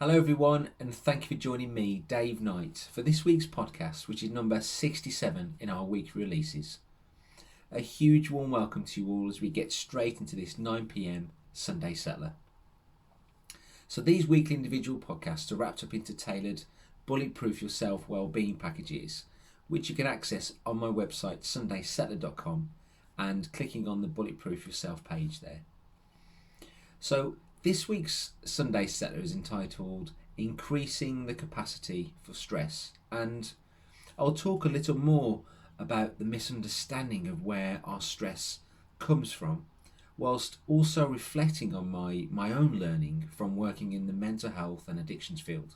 Hello, everyone, and thank you for joining me, Dave Knight, for this week's podcast, which is number 67 in our weekly releases. A huge warm welcome to you all as we get straight into this 9 p.m. Sunday Settler. So, these weekly individual podcasts are wrapped up into tailored Bulletproof Yourself wellbeing packages, which you can access on my website sundaysettler.com and clicking on the Bulletproof Yourself page there. So, this week's Sunday Settler is entitled Increasing the Capacity for Stress, and I'll talk a little more about the misunderstanding of where our stress comes from, whilst also reflecting on my own learning from working in the mental health and addictions field.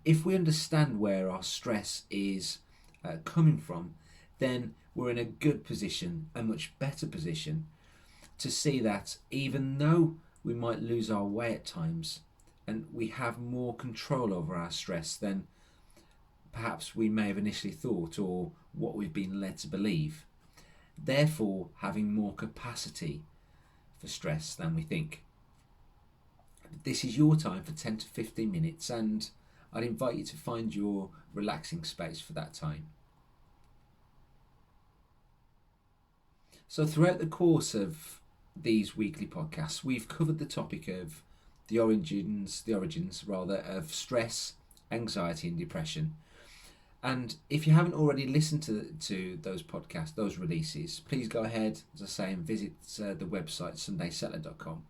If we understand where our stress is coming from, then we're in a good position, a much better position, to see that even though we might lose our way at times and we have more control over our stress than perhaps we may have initially thought or what we've been led to believe, therefore having more capacity for stress than we think. This is your time for 10 to 15 minutes, and I'd invite you to find your relaxing space for that time. So throughout the course of these weekly podcasts, we've covered the topic of the origins of stress, anxiety and depression. And if you haven't already listened to those podcasts, those releases, please go ahead, as I say, and visit the website sundaysettler.com.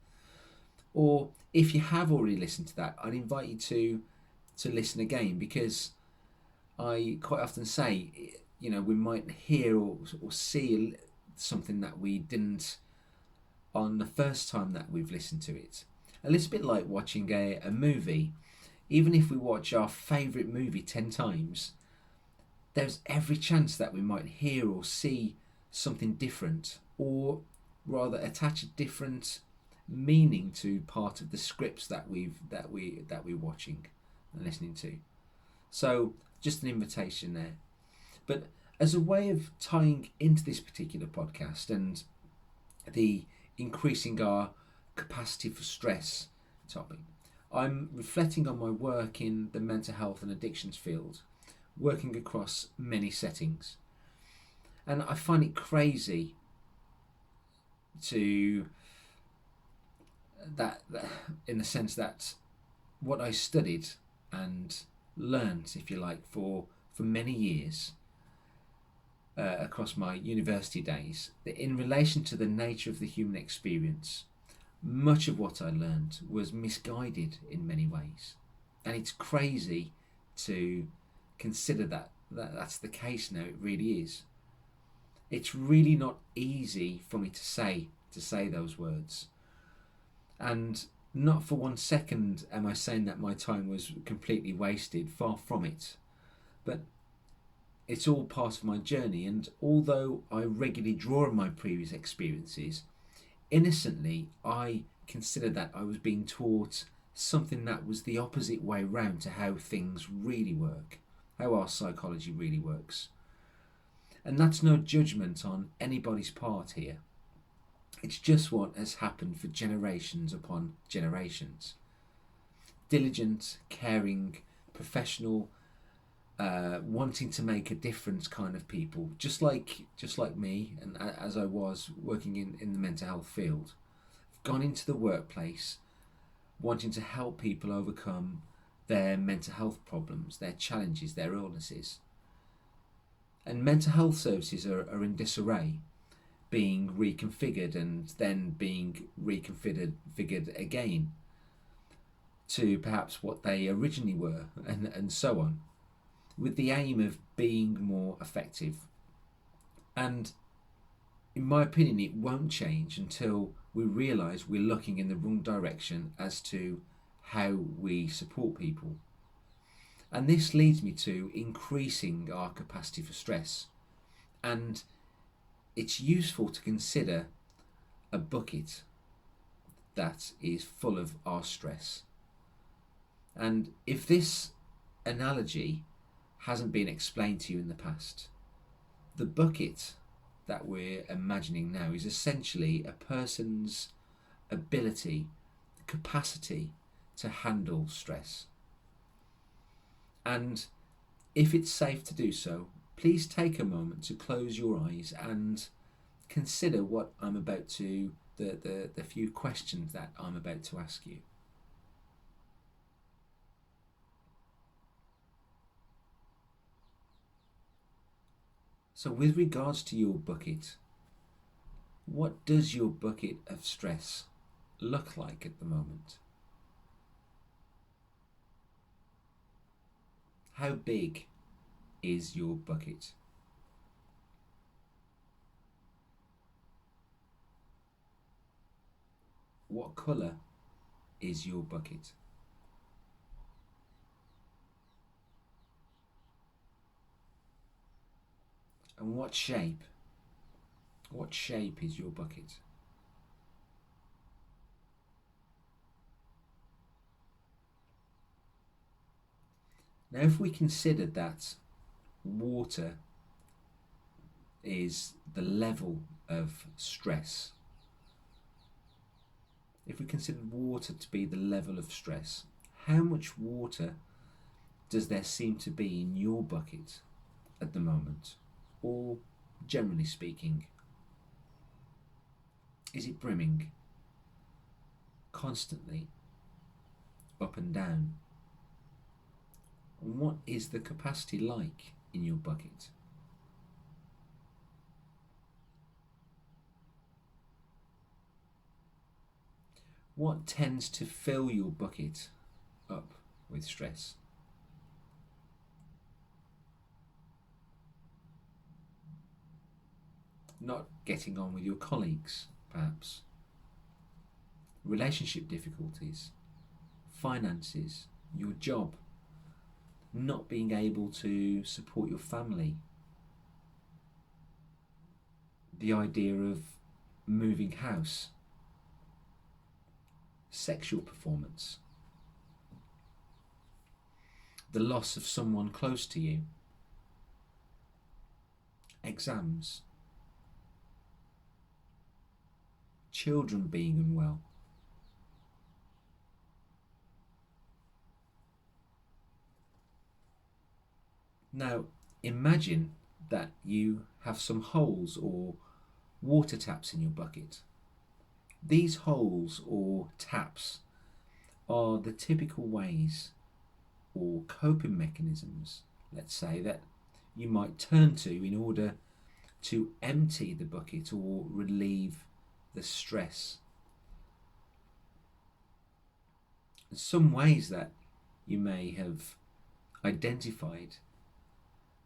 Or if you have already listened to that, I'd invite you to listen again, because I quite often say, we might hear or see something that we didn't on the first time that we've listened to it. A little bit like watching a movie. Even if we watch our favourite movie 10 times, there's every chance that we might hear or see something different, or rather attach a different meaning to part of the scripts that we're watching and listening to. So just an invitation there. But as a way of tying into this particular podcast and the increasing our capacity for stress topic, I'm reflecting on my work in the mental health and addictions field, working across many settings. And I find it crazy to that in the sense that what I studied and learned, if you like, for many years across my university days, that in relation to the nature of the human experience, much of what I learned was misguided in many ways. And it's crazy to consider that's the case now. It really is. It's really not easy for me to say those words. And not for 1 second am I saying that my time was completely wasted, far from it. But it's all part of my journey, and although I regularly draw on my previous experiences, innocently I considered that I was being taught something that was the opposite way round to how things really work, how our psychology really works. And that's no judgment on anybody's part here. It's just what has happened for generations upon generations. Diligent, caring, professional, wanting to make a difference kind of people, just like me, and as I was working in the mental health field, gone into the workplace wanting to help people overcome their mental health problems, their challenges, their illnesses. And mental health services are in disarray, being reconfigured and then being reconfigured again to perhaps what they originally were, and so on, with the aim of being more effective. And in my opinion, it won't change until we realise we're looking in the wrong direction as to how we support people. And this leads me to increasing our capacity for stress. And it's useful to consider a bucket that is full of our stress. And if this analogy hasn't been explained to you in the past, the bucket that we're imagining now is essentially a person's ability, capacity to handle stress. And if it's safe to do so, please take a moment to close your eyes and consider what I'm about to, the few questions that I'm about to ask you. So with regards to your bucket, what does your bucket of stress look like at the moment? How big is your bucket? What colour is your bucket? And what shape? What shape is your bucket? Now, if we consider that water is the level of stress, if we consider water to be the level of stress, how much water does there seem to be in your bucket at the moment? Or generally speaking, is it brimming constantly, up and down? And what is the capacity like in your bucket? What tends to fill your bucket up with stress? Not getting on with your colleagues, perhaps. Relationship difficulties, finances, your job, not being able to support your family, the idea of moving house, sexual performance, the loss of someone close to you, exams, children being unwell. Now, imagine that you have some holes or water taps in your bucket. These holes or taps are the typical ways or coping mechanisms, let's say, that you might turn to in order to empty the bucket or relieve the stress. Some ways that you may have identified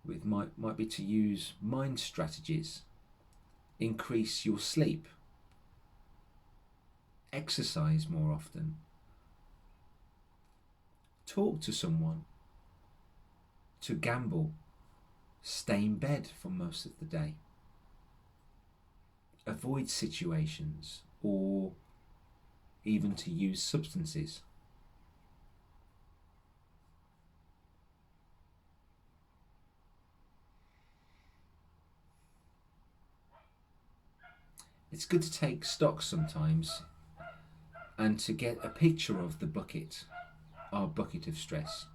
with might be to use mind strategies, increase your sleep, exercise more often, talk to someone, to gamble, stay in bed for most of the day, avoid situations, or even to use substances. It's good to take stock sometimes and to get a picture of the bucket, our bucket of stress,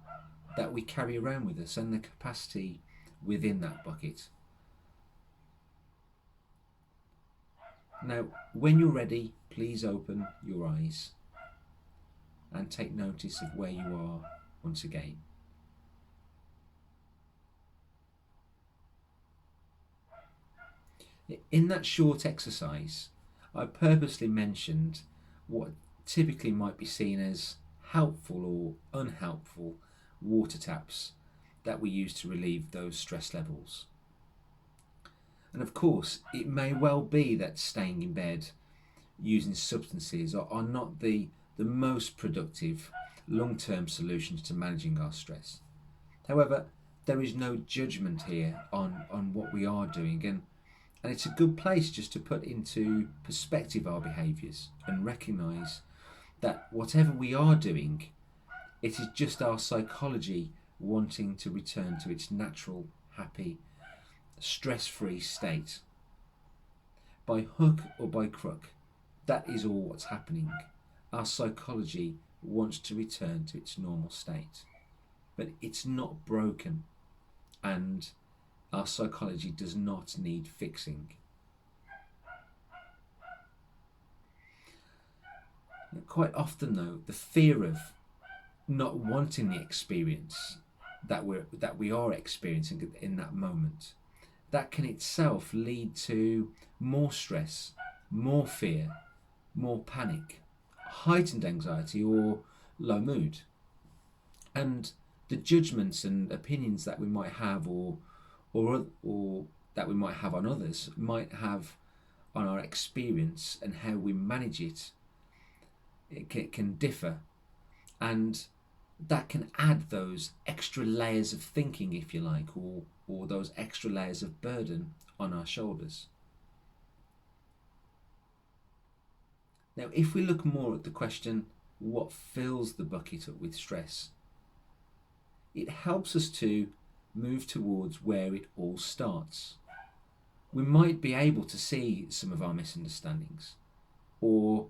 that we carry around with us and the capacity within that bucket. Now, when you're ready, please open your eyes and take notice of where you are once again. In that short exercise, I purposely mentioned what typically might be seen as helpful or unhelpful water taps that we use to relieve those stress levels. And of course, it may well be that staying in bed using substances are not the most productive long-term solutions to managing our stress. However, there is no judgment here on what we are doing, and it's a good place just to put into perspective our behaviours and recognise that whatever we are doing, it is just our psychology wanting to return to its natural, happy, stress-free state. By hook or by crook, that is all what's happening. Our psychology wants to return to its normal state. But it's not broken, and our psychology does not need fixing. Quite often, though, the fear of not wanting the experience that we are experiencing in that moment, that can itself lead to more stress, more fear, more panic, heightened anxiety, or low mood. And the judgments and opinions that we might have, or that we might have on others, might have on our experience and how we manage it, it can differ, and that can add those extra layers of thinking, if you like, or those extra layers of burden on our shoulders. Now, if we look more at the question, what fills the bucket up with stress, it helps us to move towards where it all starts. We might be able to see some of our misunderstandings, or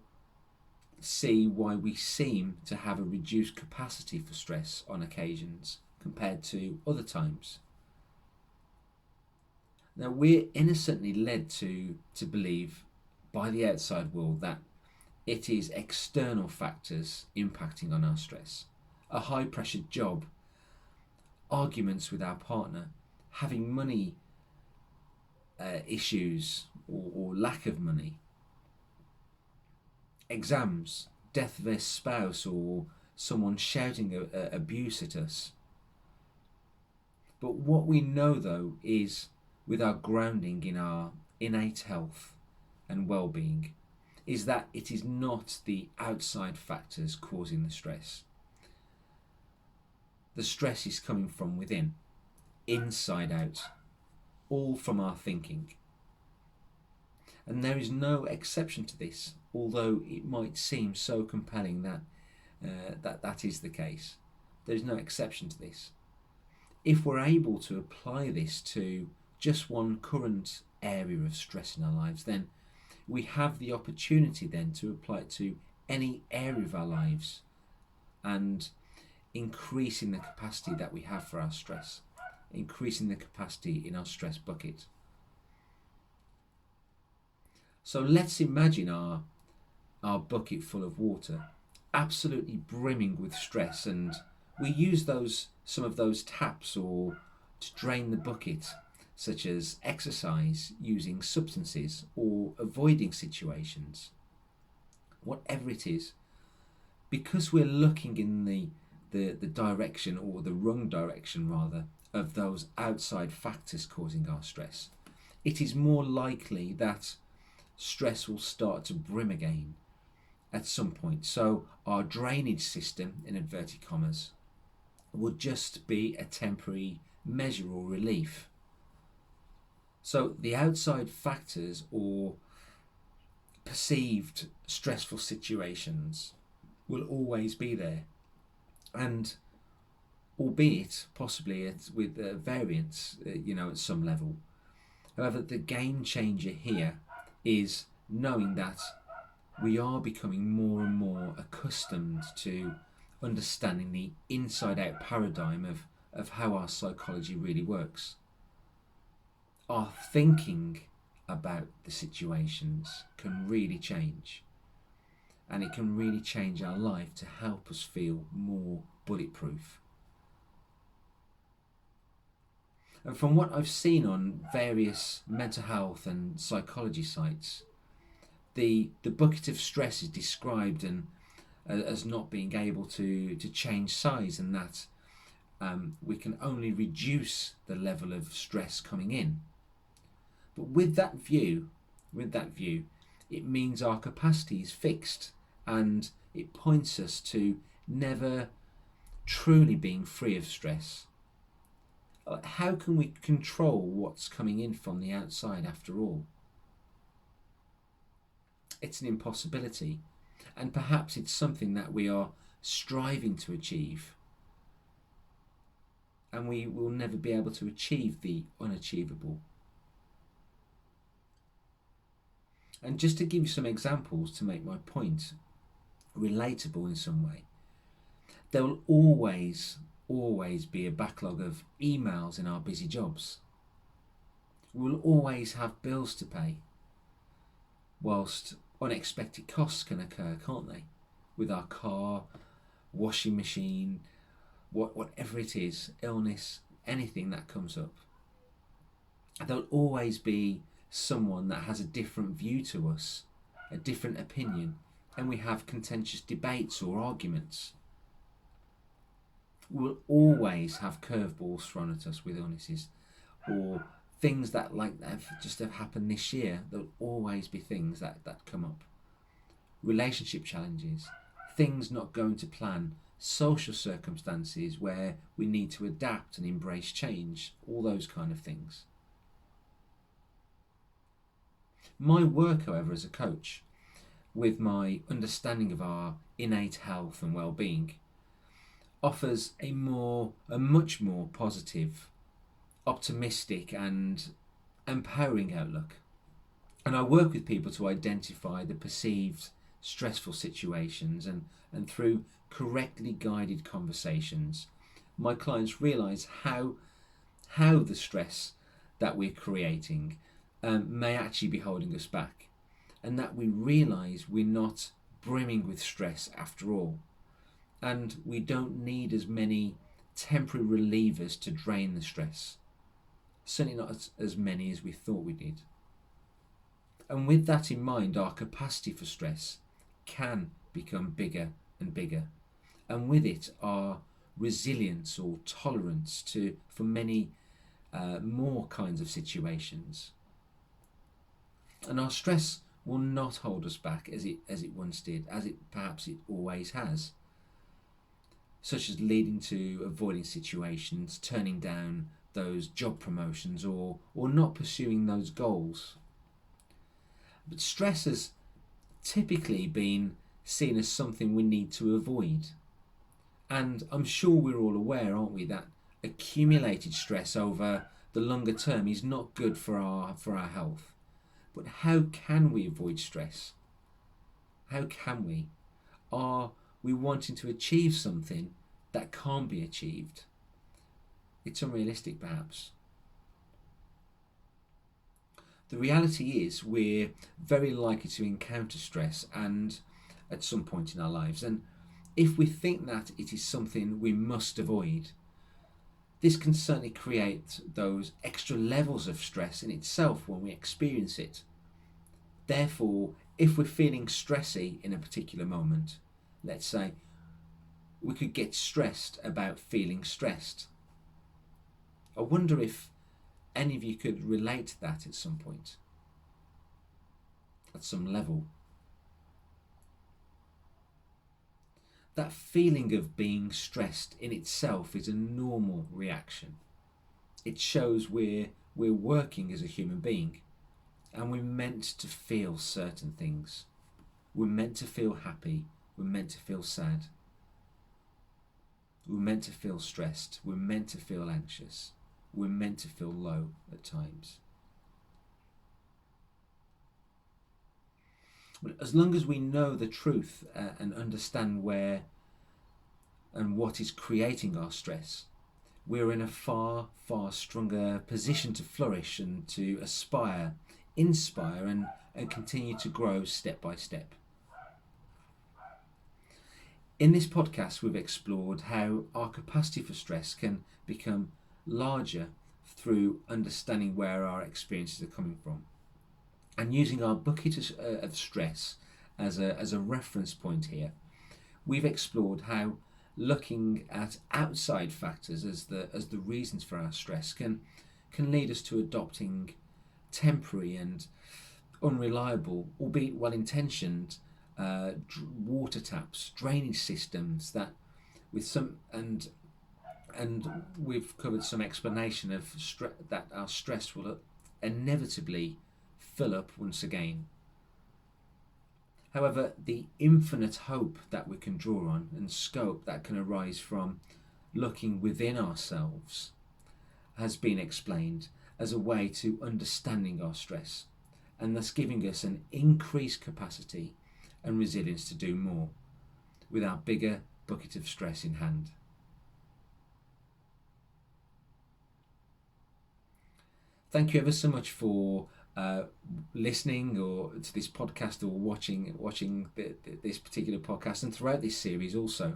see why we seem to have a reduced capacity for stress on occasions compared to other times. Now, we're innocently led to believe by the outside world that it is external factors impacting on our stress. A high pressured job, arguments with our partner, having money issues or lack of money, exams, death of a spouse, or someone shouting abuse at us. But what we know, though, is with our grounding in our innate health and well-being, is that it is not the outside factors causing the stress. The stress is coming from within, inside out, all from our thinking. And there is no exception to this, although it might seem so compelling that that is the case. There is no exception to this. If we're able to apply this to just one current area of stress in our lives, then we have the opportunity then to apply it to any area of our lives, and increasing the capacity that we have for our stress, increasing the capacity in our stress bucket. So let's imagine our bucket full of water, absolutely brimming with stress, and we use some of those taps or to drain the bucket, such as exercise, using substances, or avoiding situations. Whatever it is, because we're looking in the direction, or the wrong direction rather, of those outside factors causing our stress, it is more likely that stress will start to brim again at some point. So our drainage system, in inverted commas, will just be a temporary measure or relief. So the outside factors or perceived stressful situations will always be there, and albeit possibly with variance, at some level. However, the game changer here is knowing that we are becoming more and more accustomed to understanding the inside-out paradigm of how our psychology really works. Our thinking about the situations can really change, and it can really change our life to help us feel more bulletproof. And from what I've seen on various mental health and psychology sites, the bucket of stress is described as not being able to change size, and that we can only reduce the level of stress coming in. But with that view, it means our capacity is fixed, and it points us to never truly being free of stress. How can we control what's coming in from the outside after all? It's an impossibility, and perhaps it's something that we are striving to achieve, and we will never be able to achieve the unachievable. And just to give you some examples to make my point relatable in some way, There will always, always be a backlog of emails in our busy jobs. We'll always have bills to pay, whilst unexpected costs can occur, can't they? With our car, washing machine, whatever it is, illness, anything that comes up. There'll always be someone that has a different view to us, a different opinion, and we have contentious debates or arguments. We'll always have curveballs thrown at us with illnesses or things that have happened this year. There'll always be things that come up. Relationship challenges, things not going to plan, social circumstances where we need to adapt and embrace change, all those kind of things. My work, however, as a coach, with my understanding of our innate health and well-being, offers a much more positive, optimistic and empowering outlook. And I work with people to identify the perceived stressful situations, and through correctly guided conversations, my clients realise how the stress that we're creating may actually be holding us back, and that we realise we're not brimming with stress after all, and we don't need as many temporary relievers to drain the stress, certainly not as many as we thought we did. And with that in mind, our capacity for stress can become bigger and bigger, and with it our resilience or tolerance for many more kinds of situations. And our stress will not hold us back as it once did, as it perhaps it always has, such as leading to avoiding situations, turning down those job promotions, or not pursuing those goals. But stress has typically been seen as something we need to avoid. And I'm sure we're all aware, aren't we, that accumulated stress over the longer term is not good for our health. But how can we avoid stress? How can we? Are we wanting to achieve something that can't be achieved? It's unrealistic, perhaps. The reality is we're very likely to encounter stress and at some point in our lives, and if we think that it is something we must avoid, this can certainly create those extra levels of stress in itself when we experience it. Therefore, if we're feeling stressy in a particular moment, let's say, we could get stressed about feeling stressed. I wonder if any of you could relate to that at some point, at some level. That feeling of being stressed in itself is a normal reaction. It shows we're working as a human being, and we're meant to feel certain things. We're meant to feel happy, we're meant to feel sad, we're meant to feel stressed, we're meant to feel anxious, we're meant to feel low at times. But as long as we know the truth and understand where and what is creating our stress, we're in a far, far stronger position to flourish and to aspire, inspire and continue to grow step by step. In this podcast, we've explored how our capacity for stress can become larger through understanding where our experiences are coming from, and using our bucket of stress as a reference point here. We've explored how looking at outside factors as the reasons for our stress can lead us to adopting temporary and unreliable, albeit well-intentioned, water taps, drainage systems that with some and we've covered some explanation of that our stress will inevitably fill up once again. However, the infinite hope that we can draw on and scope that can arise from looking within ourselves has been explained as a way to understanding our stress, and thus giving us an increased capacity and resilience to do more with our bigger bucket of stress in hand. Thank you ever so much for listening or to this podcast, or watching this particular podcast, and throughout this series also.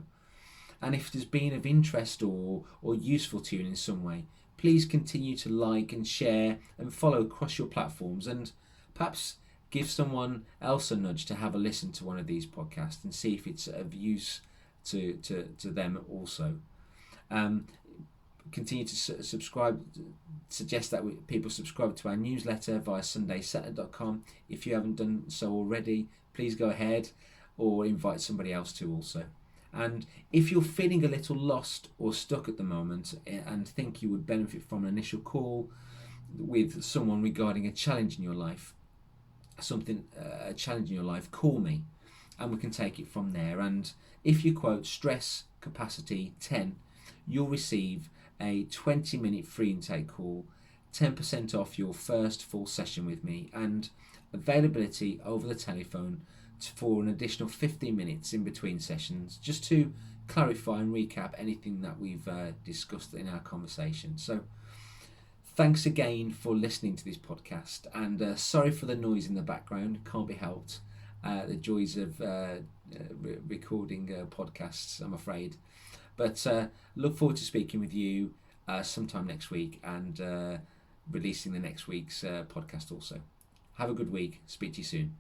And if it has been of interest or useful to you in some way, please continue to like and share and follow across your platforms, and perhaps give someone else a nudge to have a listen to one of these podcasts and see if it's of use to them also. Continue to subscribe. Suggest that people subscribe to our newsletter via sundaysettler.com. If you haven't done so already, please go ahead, or invite somebody else to also. And if you're feeling a little lost or stuck at the moment and think you would benefit from an initial call with someone regarding a challenge in your life, a challenge in your life, call me and we can take it from there. And if you quote stress capacity 10, you'll receive a 20-minute free intake call, 10% off your first full session with me, and availability over the telephone for an additional 15 minutes in between sessions, just to clarify and recap anything that we've discussed in our conversation. So thanks again for listening to this podcast, and sorry for the noise in the background, can't be helped. The joys of recording podcasts, I'm afraid. But look forward to speaking with you sometime next week, and releasing the next week's podcast also. Have a good week. Speak to you soon.